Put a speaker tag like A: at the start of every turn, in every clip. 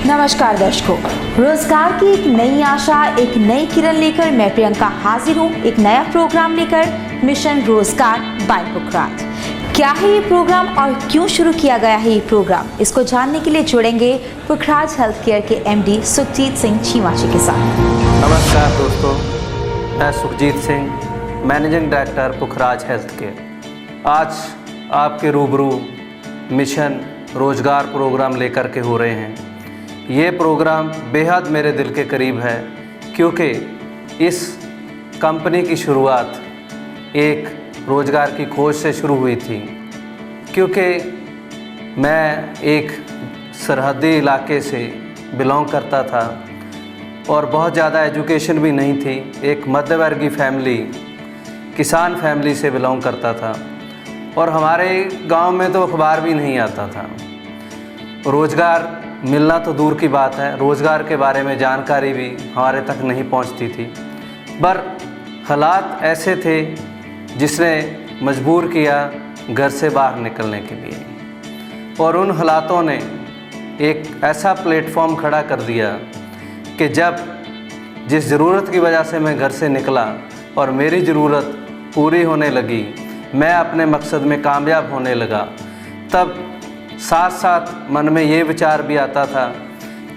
A: नमस्कार दर्शकों, रोजगार की एक नई आशा, एक नई किरण लेकर मैं प्रियंका हाजिर हूँ एक नया प्रोग्राम लेकर, मिशन रोजगार बाय पुखराज। क्या है ये प्रोग्राम और क्यों शुरू किया गया है ये प्रोग्राम, इसको जानने के लिए जुड़ेंगे पुखराज हेल्थ केयर के एमडी सुखजीत सिंह चीमा जी के साथ।
B: नमस्कार दोस्तों, मैं सुखजीत सिंह, मैनेजिंग डायरेक्टर पुखराज हेल्थ केयर। आज आपके रूबरू मिशन रोजगार प्रोग्राम लेकर के हो रहे हैं। ये प्रोग्राम बेहद मेरे दिल के करीब है, क्योंकि इस कंपनी की शुरुआत एक रोज़गार की खोज से शुरू हुई थी। क्योंकि मैं एक सरहदी इलाके से बिलोंग करता था और बहुत ज़्यादा एजुकेशन भी नहीं थी। एक मध्यवर्गीय फैमिली, किसान फैमिली से बिलोंग करता था और हमारे गांव में तो अखबार भी नहीं आता था। रोज़गार मिलना तो दूर की बात है, रोज़गार के बारे में जानकारी भी हमारे तक नहीं पहुंचती थी। पर हालात ऐसे थे जिसने मजबूर किया घर से बाहर निकलने के लिए, और उन हालातों ने एक ऐसा प्लेटफॉर्म खड़ा कर दिया कि जब जिस ज़रूरत की वजह से मैं घर से निकला और मेरी ज़रूरत पूरी होने लगी, मैं अपने मकसद में कामयाब होने लगा, तब साथ साथ मन में ये विचार भी आता था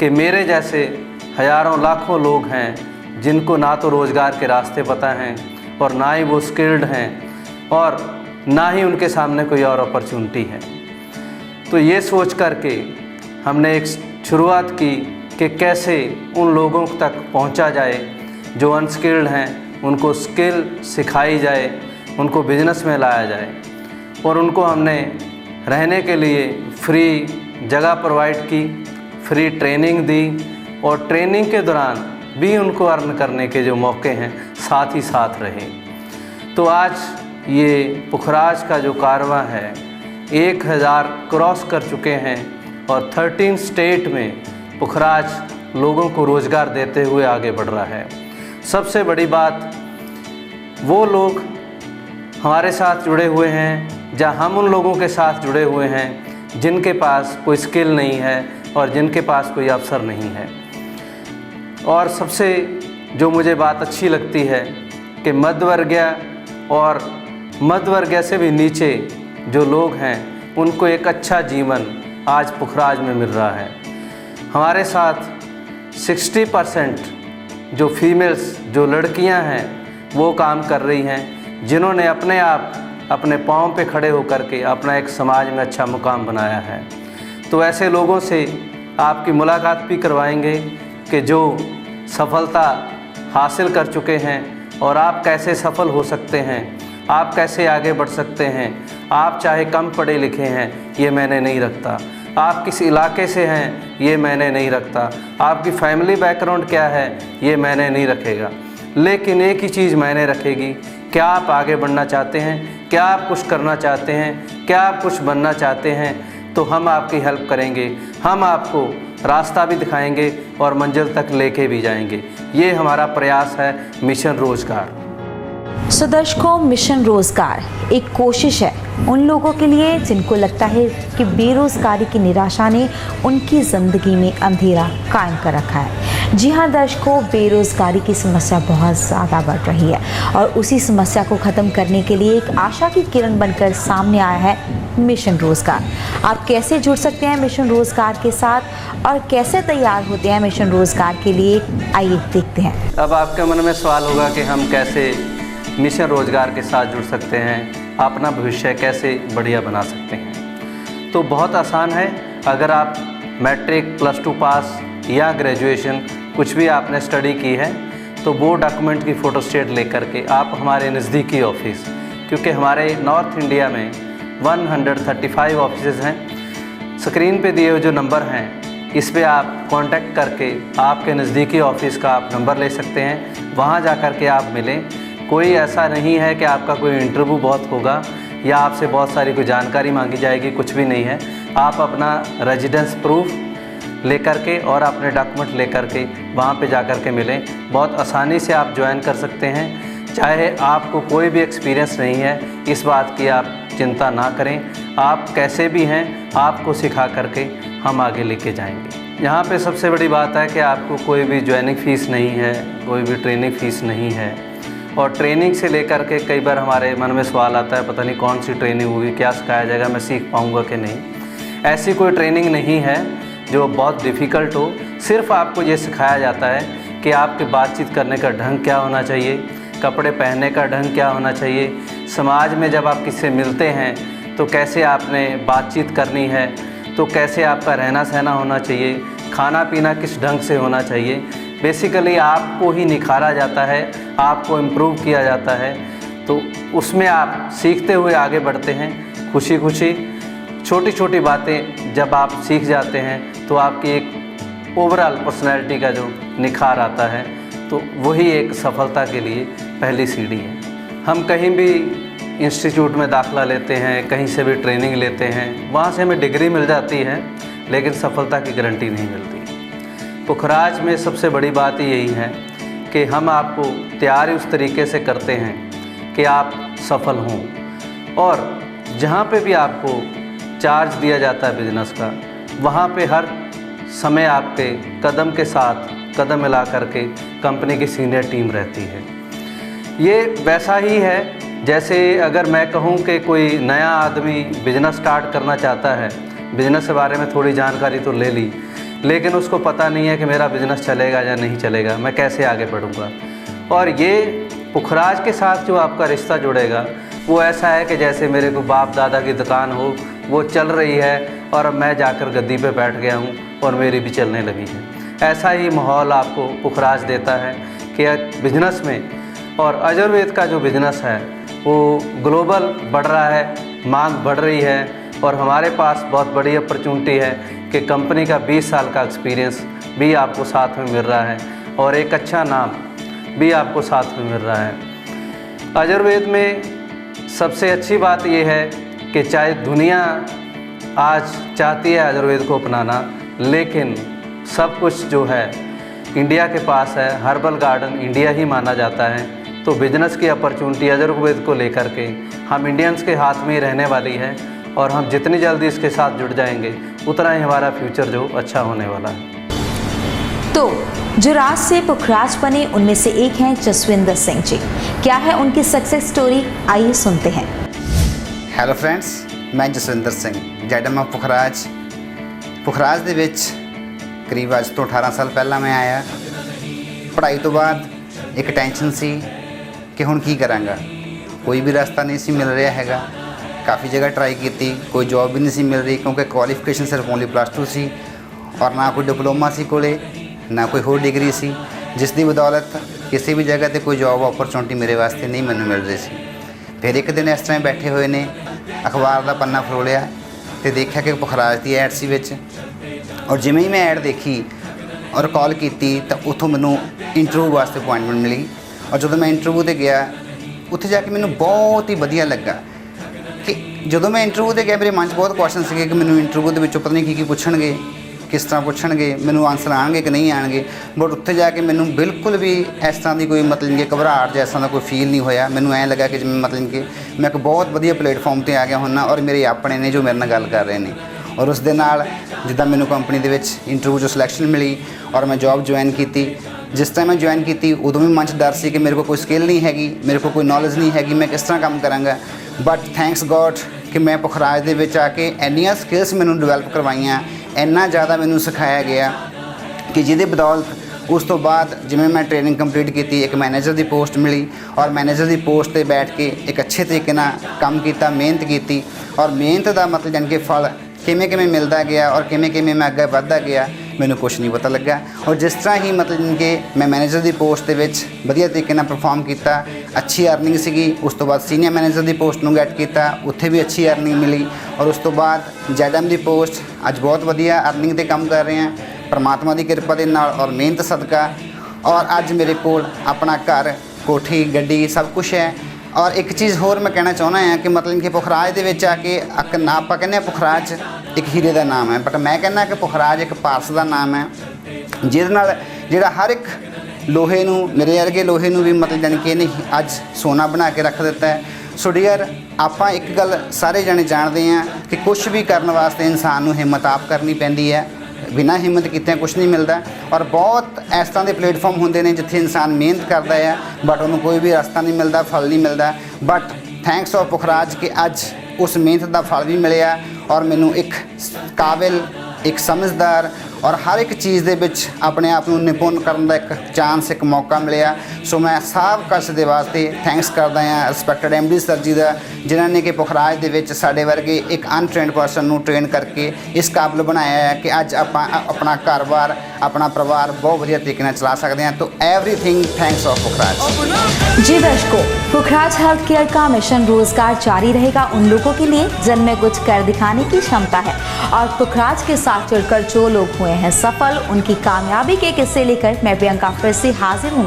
B: कि मेरे जैसे हज़ारों लाखों लोग हैं जिनको ना तो रोज़गार के रास्ते पता हैं और ना ही वो स्किल्ड हैं और ना ही उनके सामने कोई और अपॉर्चुनिटी है। तो ये सोच कर के हमने एक शुरुआत की कि कैसे उन लोगों तक पहुंचा जाए जो अनस्किल्ड हैं, उनको स्किल सिखाई जाए, उनको बिजनेस में लाया जाए, और उनको हमने रहने के लिए फ्री जगह प्रोवाइड की, फ्री ट्रेनिंग दी, और ट्रेनिंग के दौरान भी उनको अर्न करने के जो मौके हैं साथ ही साथ रहे। तो आज ये पुखराज का जो कारवां है 1000 क्रॉस कर चुके हैं और 13 स्टेट में पुखराज लोगों को रोज़गार देते हुए आगे बढ़ रहा है। सबसे बड़ी बात, वो लोग हमारे साथ जुड़े हुए हैं जहाँ हम उन लोगों के साथ जुड़े हुए हैं जिनके पास कोई स्किल नहीं है और जिनके पास कोई अवसर नहीं है। और सबसे जो मुझे बात अच्छी लगती है कि मध्यवर्गीय और मध्यवर्गीय से भी नीचे जो लोग हैं उनको एक अच्छा जीवन आज पुखराज में मिल रहा है। हमारे साथ 60% जो फीमेल्स, जो लड़कियां हैं, वो काम कर रही हैं, जिन्होंने अपने आप अपने पाँव पे खड़े होकर के अपना एक समाज में अच्छा मुकाम बनाया है। तो ऐसे लोगों से आपकी मुलाकात भी करवाएंगे कि जो सफलता हासिल कर चुके हैं और आप कैसे सफल हो सकते हैं, आप कैसे आगे बढ़ सकते हैं। आप चाहे कम पढ़े लिखे हैं, ये मैंने नहीं रखता, आप किस इलाके से हैं, ये मैंने नहीं रखता, आपकी फैमिली बैकग्राउंड क्या है, ये मैंने नहीं रखेगा। लेकिन एक ही चीज़ मैंने रखेगी, क्या आप आगे बढ़ना चाहते हैं, क्या आप कुछ करना चाहते हैं, क्या आप कुछ बनना चाहते हैं, तो हम आपकी हेल्प करेंगे, हम आपको रास्ता भी दिखाएंगे और मंजिल तक लेके भी जाएंगे। ये हमारा प्रयास है मिशन रोज़गार।
A: सो दर्शकों, मिशन रोजगार एक कोशिश है उन लोगों के लिए जिनको लगता है कि बेरोजगारी की निराशा ने उनकी ज़िंदगी में अंधेरा कायम कर रखा है। जी हाँ दर्शकों, बेरोजगारी की समस्या बहुत ज़्यादा बढ़ रही है और उसी समस्या को ख़त्म करने के लिए एक आशा की किरण बनकर सामने आया है मिशन रोज़गार। आप कैसे जुड़ सकते हैं मिशन रोज़गार के साथ और कैसे तैयार होते हैं मिशन रोज़गार के लिए, आइए देखते हैं।
B: अब आपके मन में सवाल होगा कि हम कैसे मिशन रोज़गार के साथ जुड़ सकते हैं, अपना भविष्य कैसे बढ़िया बना सकते हैं। तो बहुत आसान है। अगर आप मैट्रिक, +2 पास या ग्रेजुएशन कुछ भी आपने स्टडी की है, तो वो डॉक्यूमेंट की फ़ोटोस्टेट लेकर के आप हमारे नज़दीकी ऑफिस, क्योंकि हमारे नॉर्थ इंडिया में 135 ऑफिस हैं, स्क्रीन पे दिए हुए जो नंबर हैं इस पे आप कांटेक्ट करके आपके नज़दीकी ऑफिस का आप नंबर ले सकते हैं। वहाँ जा कर के आप मिलें। कोई ऐसा नहीं है कि आपका कोई इंटरव्यू बहुत होगा या आपसे बहुत सारी कोई जानकारी मांगी जाएगी, कुछ भी नहीं है। आप अपना रेजिडेंस प्रूफ लेकर के और अपने डॉक्यूमेंट लेकर के वहाँ पे जा कर के मिलें। बहुत आसानी से आप ज्वाइन कर सकते हैं। चाहे आपको कोई भी एक्सपीरियंस नहीं है, इस बात की आप चिंता ना करें। आप कैसे भी हैं, आपको सिखा करके हम आगे लेके जाएंगे। यहाँ पे सबसे बड़ी बात है कि आपको कोई भी ज्वाइनिंग फ़ीस नहीं है, कोई भी ट्रेनिंग फ़ीस नहीं है। और ट्रेनिंग से लेकर के कई बार हमारे मन में सवाल आता है, पता नहीं कौन सी ट्रेनिंग होगी, क्या सिखाया जाएगा, मैं सीख पाऊँगा कि नहीं। ऐसी कोई ट्रेनिंग नहीं है जो बहुत डिफ़िकल्ट हो। सिर्फ आपको ये सिखाया जाता है कि आपके बातचीत करने का ढंग क्या होना चाहिए, कपड़े पहनने का ढंग क्या होना चाहिए, समाज में जब आप किससे मिलते हैं तो कैसे आपने बातचीत करनी है, तो कैसे आपका रहना सहना होना चाहिए, खाना पीना किस ढंग से होना चाहिए। बेसिकली आपको ही निखारा जाता है, आपको इम्प्रूव किया जाता है। तो उसमें आप सीखते हुए आगे बढ़ते हैं, खुशी खुशी। छोटी छोटी बातें जब आप सीख जाते हैं तो आपकी एक ओवरऑल पर्सनैलिटी का जो निखार आता है, तो वही एक सफलता के लिए पहली सीढ़ी है। हम कहीं भी इंस्टीट्यूट में दाखिला लेते हैं, कहीं से भी ट्रेनिंग लेते हैं, वहाँ से हमें डिग्री मिल जाती है, लेकिन सफलता की गारंटी नहीं मिलती। पुखराज में सबसे बड़ी बात यही है कि हम आपको तैयारी उस तरीके से करते हैं कि आप सफल हों। और जहाँ पे भी आपको चार्ज दिया जाता है बिजनेस का, वहाँ पे हर समय आपके कदम के साथ कदम मिला करके कंपनी की सीनियर टीम रहती है। ये वैसा ही है जैसे अगर मैं कहूँ कि कोई नया आदमी बिज़नेस स्टार्ट करना चाहता है, बिज़नेस के बारे में थोड़ी जानकारी तो ले ली, लेकिन उसको पता नहीं है कि मेरा बिज़नेस चलेगा या नहीं चलेगा, मैं कैसे आगे बढ़ूँगा। और ये पुखराज के साथ जो आपका रिश्ता जुड़ेगा वो ऐसा है कि जैसे मेरे को बाप दादा की दुकान हो, वो चल रही है और अब मैं जाकर गद्दी पे बैठ गया हूँ और मेरी भी चलने लगी है। ऐसा ही माहौल आपको पुखराज देता है कि बिजनेस में। और आयुर्वेद का जो बिज़नेस है वो ग्लोबल बढ़ रहा है, मांग बढ़ रही है, और हमारे पास बहुत बड़ी अपॉर्चुनिटी है कि कंपनी का 20 साल का एक्सपीरियंस भी आपको साथ में मिल रहा है और एक अच्छा नाम भी आपको साथ में मिल रहा है। आयुर्वेद में सबसे अच्छी बात यह है कि चाहे दुनिया आज चाहती है आयुर्वेद को अपनाना, लेकिन सब कुछ जो है इंडिया के पास है। हर्बल गार्डन इंडिया ही माना जाता है। तो बिजनेस की अपॉर्चुनिटी आयुर्वेद को लेकर के हम इंडियंस के हाथ में ही रहने वाली है, और हम जितनी जल्दी इसके साथ जुड़ जाएंगे उतना ही हमारा फ्यूचर जो अच्छा होने वाला है।
A: तो जो राज से पुखराज बने उनमें से एक हैं जसविंदर सिंह जी। क्या है उनकी सक्सेस स्टोरी, आइए सुनते हैं।
C: हेलो फ्रेंड्स, मैं जसविंदर सिंह जैडम पुखराज ਦੇ ਵਿੱਚ करीब ਅੱਜ ਤੋਂ 18 साल ਪਹਿਲਾਂ मैं आया। पढ़ाई तो बाद एक टेंशन सी कि हुण की करांगा, कोई भी रास्ता नहीं सी मिल रहा हैगा। काफ़ी जगह ट्राई की, कोई जॉब भी नहीं सी मिल रही, क्योंकि क्वालिफिकेशन सिर्फ ओनली +2 सी और ना कोई डिप्लोमा सी कोले, ना कोई होर डिग्री सी, जिस दी बदौलत किसी भी जगह ते कोई जॉब अपॉर्चुनिटी मेरे वास्ते नहीं मैनूं मिल रही सी। फिर एक दिन इस तरह बैठे हुए ने अखबार का पन्ना फरोलिया तो देखा कि पुखराज की ऐड सी विच, और जिमें ही मैं ऐड देखी और कॉल की तो उतों मैनू इंटरव्यू वास्ते अपॉइंटमेंट मिली। और जो मैं इंटरव्यू ते गया उत्थे जाके मैनू बहुत ही वधिया लगा कि जो मैं इंटरव्यू ते गया मेरे मन च बहुत क्वेश्चन थे कि मैनू इंटरव्यू के विचों पता नहीं की पुछणगे, किस तरह पुछणगे, मैनू आंसर आएंगे कि नहीं आएंगे। बट उत्थे जाके मैनू बिल्कुल भी इस तरह की कोई मतलब कि घबराहट जैसा का कोई फील नहीं होया। मैनू ऐ लगा कि जिवें मतलब कि मैं एक बहुत वधिया प्लेटफॉर्म पर आ गया हुन्ना और मेरे अपने ने जो मेरे नाल गल कर रहे हैं। और उस दे नाल जिद्दां मैनू कंपनी दे विच इंटरव्यू जो सिलैक्शन मिली और मैं जॉब ज्वाइन की। जिस टाइम मैं ज्वाइन की उदों भी मन च डर सी कि मेरे को कोई स्किल नहीं हैगी, मेरे को कोई नॉलेज नहीं हैगी, मैं किस तरह काम करांगा। बट थैंक्स गॉड कि मैं पुखराज दे विच आके इन्नियां स्किल्स मैनू डिवेलप करवाइयां, इन्ना ज़्यादा मैनू सिखाया गया कि जिहदी बदौलत उस तो बाद जिवें मैं ट्रेनिंग कंप्लीट की, एक मैनेजर की पोस्ट मिली और मैनेजर की पोस्ट पर बैठ के एक अच्छे तरीके नाल काम किया, मेहनत की। और मेहनत का मतलब जान के फल किमें किमें मिलता गया और किमें किमें मैं अगे बढ़ता गया मैनू कुछ नहीं पता लगा। और जिस तरह ही मतलब कि मैं मैनेजर की पोस्ट के वधिया तरीके नाल परफॉर्म किया, अच्छी अर्निंग सी। उस तो बाद सीनियर मैनेजर की पोस्ट में गैट किया, उत्थे भी अच्छी अर्निंग मिली। और उस तो बाद जैडम की पोस्ट अज बहुत वधिया अर्निंग से काम कर रहे हैं परमात्मा की कृपा के नाल और मेहनत सदका। और अज मेरे को अपना घर, कोठी, गड्डी सब कुछ है। और एक चीज़ होर मैं कहना चाहना है कि मतलब कि पुखराज दे विच आके आप कहने पुखराज एक हीरे का नाम है, बट मैं कहना कि पुखराज एक पारस का नाम है, जिहदे नाल जिहड़ा हर एक लोहे नूं, मेरे वर्गे लोहे नूं भी मतलब जानी कि इहने अज सोना बना के रख दिता है। ਸੋ ਡੀਅਰ, ਆਪਾਂ ਇੱਕ ਗੱਲ ਸਾਰੇ ਜਣੇ ਜਾਣਦੇ ਹਾਂ ਕਿ ਕੁਝ ਵੀ ਕਰਨ ਵਾਸਤੇ ਇਨਸਾਨ ਨੂੰ ਹਿੰਮਤ ਆਪ ਕਰਨੀ ਪੈਂਦੀ ਹੈ। ਬਿਨਾਂ ਹਿੰਮਤ ਕੀਤੇ ਕੁਝ ਨਹੀਂ ਮਿਲਦਾ। ਔਰ ਬਹੁਤ ਇਸ ਤਰ੍ਹਾਂ ਦੇ ਪਲੇਟਫਾਰਮ ਹੁੰਦੇ ਨੇ ਜਿੱਥੇ ਇਨਸਾਨ ਮਿਹਨਤ ਕਰਦਾ ਹੈ ਬਟ ਉਹਨੂੰ ਕੋਈ ਵੀ ਰਸਤਾ ਨਹੀਂ ਮਿਲਦਾ, ਫਲ ਨਹੀਂ ਮਿਲਦਾ। ਬਟ ਥੈਂਕਸ ਆਫ ਪੁਖਰਾਜ ਕਿ ਅੱਜ ਉਸ ਮਿਹਨਤ ਦਾ ਫਲ ਵੀ ਮਿਲਿਆ ਔਰ ਮੈਨੂੰ ਇੱਕ ਕਾਬਿਲ, ਇੱਕ ਸਮਝਦਾਰ ਔਰ ਹਰ ਇੱਕ ਚੀਜ਼ ਦੇ ਵਿੱਚ ਆਪਣੇ ਆਪ ਨੂੰ ਨਿਪੁੰਨ ਕਰਨ ਦਾ ਇੱਕ ਚਾਂਸ, ਇੱਕ ਮੌਕਾ ਮਿਲਿਆ। ਸੋ ਮੈਂ ਸਭ ਕੁਛ ਦੇ ਵਾਸਤੇ ਥੈਂਕਸ ਕਰਦਾ ਹਾਂ ਰਿਸਪੈਕਟਡ MD ਸਰ ਜੀ ਦਾ, ਜਿਨ੍ਹਾਂ ਨੇ ਕਿ ਪੁਖਰਾਜ ਦੇ ਵਿੱਚ ਸਾਡੇ ਵਰਗੇ ਇੱਕ ਅਨਟ੍ਰੇਨਡ ਪਰਸਨ ਨੂੰ ਟ੍ਰੇਨ ਕਰਕੇ ਇਸ ਕਾਬਲ ਬਣਾਇਆ ਹੈ ਕਿ ਅੱਜ ਆਪਾਂ ਆਪਣਾ ਘਰ-ਬਾਰ, ਆਪਣਾ ਪਰਿਵਾਰ ਬਹੁਤ ਵਧੀਆ ਤਰੀਕੇ ਨਾਲ ਚਲਾ ਸਕਦੇ ਹਾਂ। तो एवरीथिंग थैंक्स ऑफ पुखराज।
A: जी दर्शकों, पुखराज हेल्थ केयर का मिशन रोजगार जारी रहेगा उन लोगों के लिए जिनमें कुछ कर दिखाने की क्षमता है। और पुखराज के साथ जुड़कर जो लोग हुए हैं सफल, उनकी कामयाबी के किस्से लेकर मैं प्रियंका फिर से हाजिर हूँ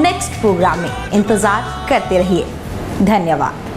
A: नेक्स्ट प्रोग्राम में। इंतजार करते रहिए। धन्यवाद।